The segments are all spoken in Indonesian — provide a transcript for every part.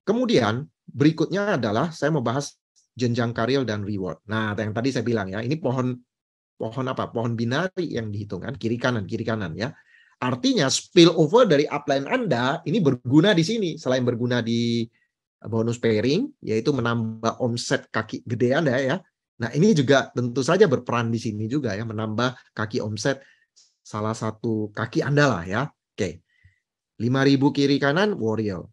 Kemudian berikutnya adalah saya mau bahas jenjang karir dan reward. Nah, yang tadi saya bilang ya, ini pohon apa? Pohon binari yang dihitung kan, kiri kanan ya. Artinya spillover dari upline Anda ini berguna di sini selain berguna di bonus pairing, yaitu menambah omset kaki gede Anda ya. Nah, ini juga tentu saja berperan di sini juga ya, menambah kaki omset salah satu kaki Anda lah ya. Oke. 5.000 kiri kanan Warrior.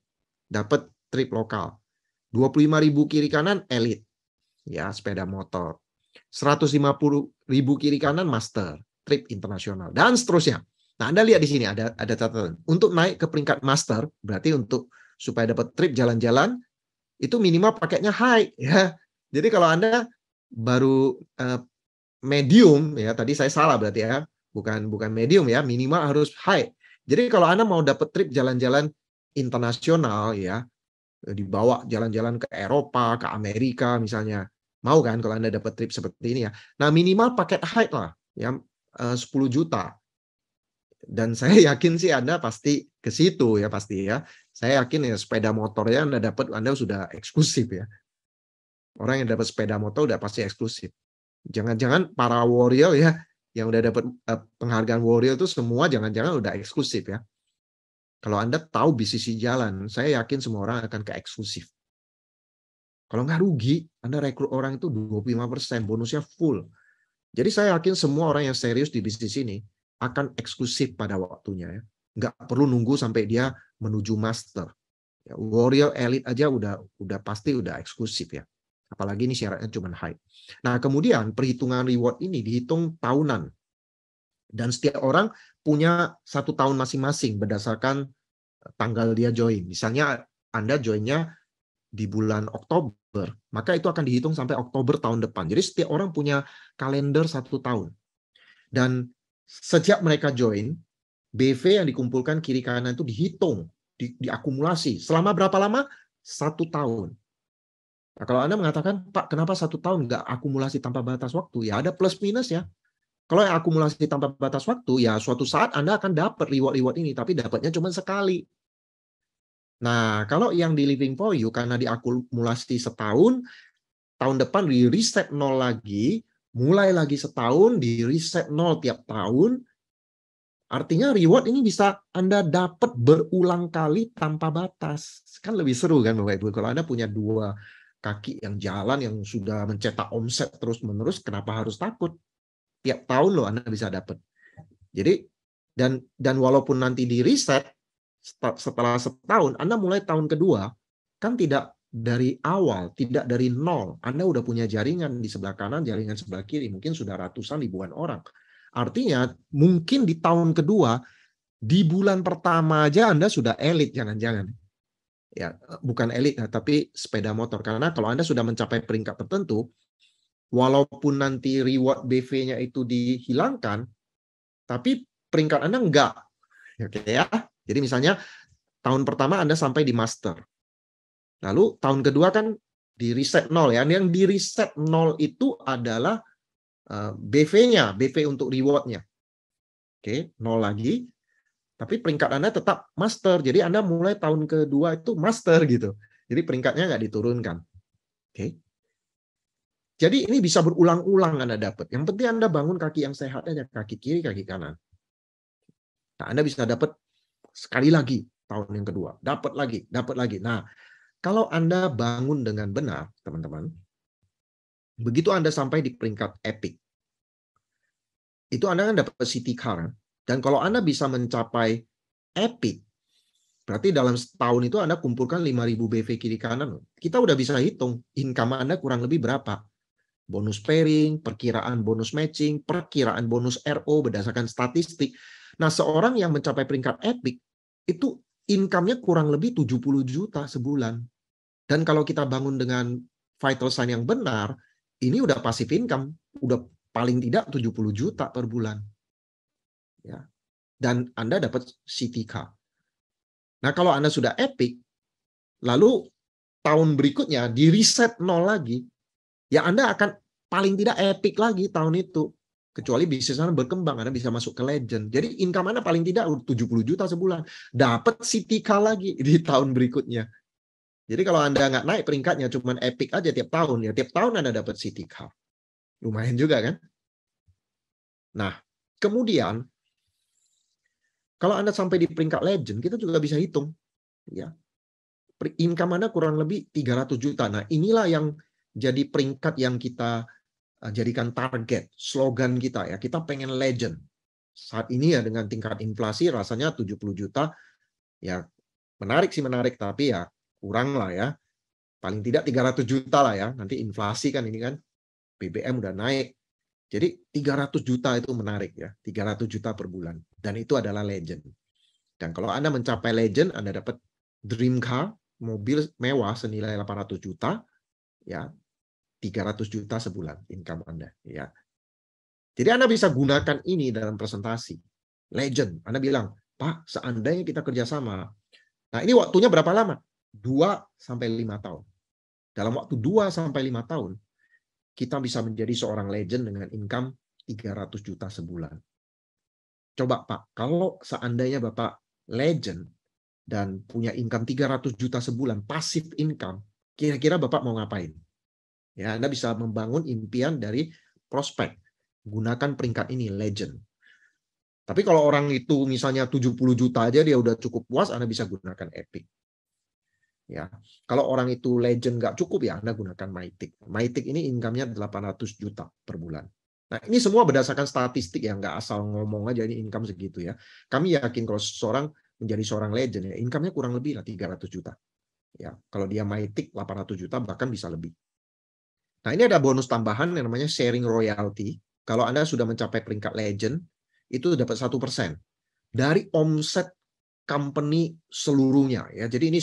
Dapat trip lokal. 25.000 kiri kanan Elite. Ya, sepeda motor. 150.000 kiri kanan Master, trip internasional dan seterusnya. Nah, Anda lihat di sini ada catatan. Untuk naik ke peringkat Master, berarti untuk supaya dapat trip jalan-jalan itu minimal paketnya high ya. Jadi kalau Anda baru medium ya, tadi saya salah berarti ya. Bukan medium ya, minimal harus high. Jadi kalau Anda mau dapat trip jalan-jalan internasional ya, dibawa jalan-jalan ke Eropa, ke Amerika misalnya. Mau kan kalau Anda dapat trip seperti ini ya. Nah, minimal paket high lah ya, 10 juta. Dan saya yakin sih Anda pasti ke situ ya pasti ya. Saya yakin ya sepeda motornya Anda dapat, Anda sudah eksklusif ya. Orang yang dapat sepeda motor udah pasti eksklusif. Jangan-jangan para warrior ya yang udah dapat penghargaan warrior itu semua jangan-jangan udah eksklusif ya. Kalau Anda tahu bisnis jalan, saya yakin semua orang akan ke eksklusif. Kalau nggak rugi, Anda rekrut orang itu 25%, bonusnya full. Jadi saya yakin semua orang yang serius di bisnis ini akan eksklusif pada waktunya ya. Nggak perlu nunggu sampai dia menuju master. Ya, Warrior Elite aja udah pasti udah eksklusif ya. Apalagi ini syaratnya cuma high. Nah, kemudian perhitungan reward ini dihitung tahunan. Dan setiap orang punya 1 tahun masing-masing berdasarkan tanggal dia join. Misalnya Anda joinnya di bulan Oktober, maka itu akan dihitung sampai Oktober tahun depan. Jadi setiap orang punya kalender 1 tahun. Dan sejak mereka join, BV yang dikumpulkan kiri kanan itu dihitung, diakumulasi. Selama berapa lama? 1 tahun. Nah, kalau Anda mengatakan, Pak, kenapa 1 tahun nggak akumulasi tanpa batas waktu? Ya ada plus minus ya. Kalau yang akumulasi tanpa batas waktu, ya suatu saat Anda akan dapat reward-reward ini, tapi dapatnya cuma sekali. Nah, kalau yang di Living for You, karena diakumulasi setahun, tahun depan di reset nol lagi, mulai lagi setahun, di reset nol tiap tahun, artinya reward ini bisa Anda dapat berulang kali tanpa batas. Kan lebih seru kan Bapak Ibu, kalau Anda punya 2 kaki yang jalan, yang sudah mencetak omset terus-menerus, kenapa harus takut? Tiap tahun loh Anda bisa dapat. Jadi, dan walaupun nanti di reset, setelah setahun, Anda mulai tahun kedua, kan tidak dari awal, tidak dari nol. Anda udah punya jaringan di sebelah kanan, jaringan sebelah kiri, mungkin sudah ratusan ribuan orang. Artinya, mungkin di tahun kedua, di bulan pertama aja Anda sudah elit, jangan-jangan. Ya, bukan elit, tapi sepeda motor. Karena kalau Anda sudah mencapai peringkat tertentu, walaupun nanti reward BV-nya itu dihilangkan, tapi peringkat Anda enggak. Oke ya. Jadi misalnya tahun pertama Anda sampai di master. Lalu tahun kedua kan di reset nol ya. Yang di reset nol itu adalah BV-nya, BV untuk reward-nya. Oke, nol lagi. Tapi peringkat Anda tetap master. Jadi Anda mulai tahun kedua itu master gitu. Jadi peringkatnya nggak diturunkan. Oke. Jadi ini bisa berulang-ulang Anda dapat. Yang penting Anda bangun kaki yang sehat aja, kaki kiri, kaki kanan. Nah, Anda bisa dapat sekali lagi tahun yang kedua, dapat lagi. Nah, kalau Anda bangun dengan benar, teman-teman, begitu Anda sampai di peringkat epic, itu Anda kan dapat city car. Dan kalau Anda bisa mencapai epic, berarti dalam setahun itu Anda kumpulkan 5.000 BV kiri kanan. Kita udah bisa hitung income Anda kurang lebih berapa. Bonus pairing, perkiraan bonus matching, perkiraan bonus RO berdasarkan statistik. Nah, seorang yang mencapai peringkat epic, itu income-nya kurang lebih 70 juta sebulan. Dan kalau kita bangun dengan vital sign yang benar, ini udah passive income, udah paling tidak 70 juta per bulan. Ya. Dan Anda dapat CTK. Nah, kalau Anda sudah epic, lalu tahun berikutnya di reset nol lagi, ya Anda akan paling tidak epic lagi tahun itu. Kecuali bisnis Anda berkembang, Anda bisa masuk ke legend. Jadi income Anda paling tidak 70 juta sebulan. Dapat CTK lagi di tahun berikutnya. Jadi kalau Anda nggak naik peringkatnya, cuman epic aja tiap tahun, ya tiap tahun Anda dapat city car. Lumayan juga kan? Nah, kemudian kalau Anda sampai di peringkat legend, kita juga bisa hitung, ya. Income Anda kurang lebih 300 juta. Nah, inilah yang jadi peringkat yang kita jadikan target, slogan kita ya. Kita pengen legend. Saat ini ya dengan tingkat inflasi rasanya 70 juta, ya menarik sih menarik, tapi ya kurang lah ya. Paling tidak 300 juta lah ya. Nanti inflasi kan ini kan, BBM udah naik. Jadi 300 juta itu menarik ya. 300 juta per bulan. Dan itu adalah legend. Dan kalau Anda mencapai legend, Anda dapat dream car, mobil mewah senilai 800 juta, ya 300 juta sebulan income Anda. Ya. Jadi Anda bisa gunakan ini dalam presentasi. Legend. Anda bilang, Pak, seandainya kita kerjasama. Nah ini waktunya berapa lama? 2-5 tahun. Dalam waktu 2-5 tahun, kita bisa menjadi seorang legend dengan income 300 juta sebulan. Coba Pak, kalau seandainya Bapak legend dan punya income 300 juta sebulan, passive income, kira-kira Bapak mau ngapain? Ya, Anda bisa membangun impian dari prospek. Gunakan peringkat ini, legend. Tapi kalau orang itu misalnya 70 juta aja dia udah cukup puas, Anda bisa gunakan epic. Ya, kalau orang itu legend nggak cukup ya Anda gunakan Mythic. Mythic ini income-nya 800 juta per bulan. Nah, ini semua berdasarkan statistik ya, nggak asal ngomong aja ini income segitu ya. Kami yakin kalau seseorang menjadi seorang legend ya, income-nya kurang lebih lah 300 juta. Ya, kalau dia Mythic 800 juta bahkan bisa lebih. Nah, ini ada bonus tambahan yang namanya sharing royalty. Kalau Anda sudah mencapai peringkat legend, itu dapat 1% dari omset company seluruhnya ya. Jadi ini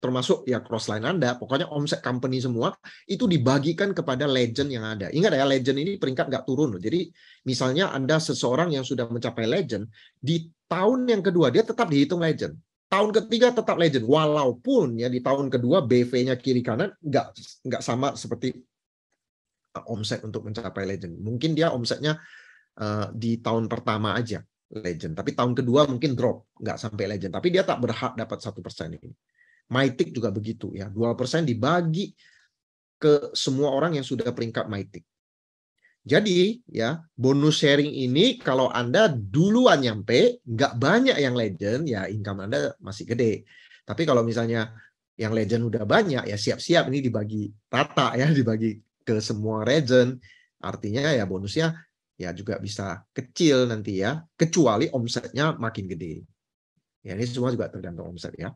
termasuk ya crossline Anda, pokoknya omset company semua itu dibagikan kepada legend yang ada. Ingat ya, legend ini peringkat nggak turun loh. Jadi misalnya Anda seseorang yang sudah mencapai legend, di tahun yang kedua dia tetap dihitung legend. Tahun ketiga tetap legend, walaupun ya di tahun kedua BV-nya kiri kanan nggak sama seperti omset untuk mencapai legend. Mungkin dia omsetnya di tahun pertama aja legend, tapi tahun kedua mungkin drop, nggak sampai legend. Tapi dia tak berhak dapat 1% ini. Mythic juga begitu ya, 2% dibagi ke semua orang yang sudah peringkat Mythic. Jadi ya bonus sharing ini kalau Anda duluan nyampe, nggak banyak yang legend, ya income Anda masih gede. Tapi kalau misalnya yang legend udah banyak, ya siap-siap ini dibagi rata ya, dibagi ke semua legend. Artinya ya bonusnya ya juga bisa kecil nanti ya, kecuali omsetnya makin gede. Ya ini semua juga tergantung omset ya.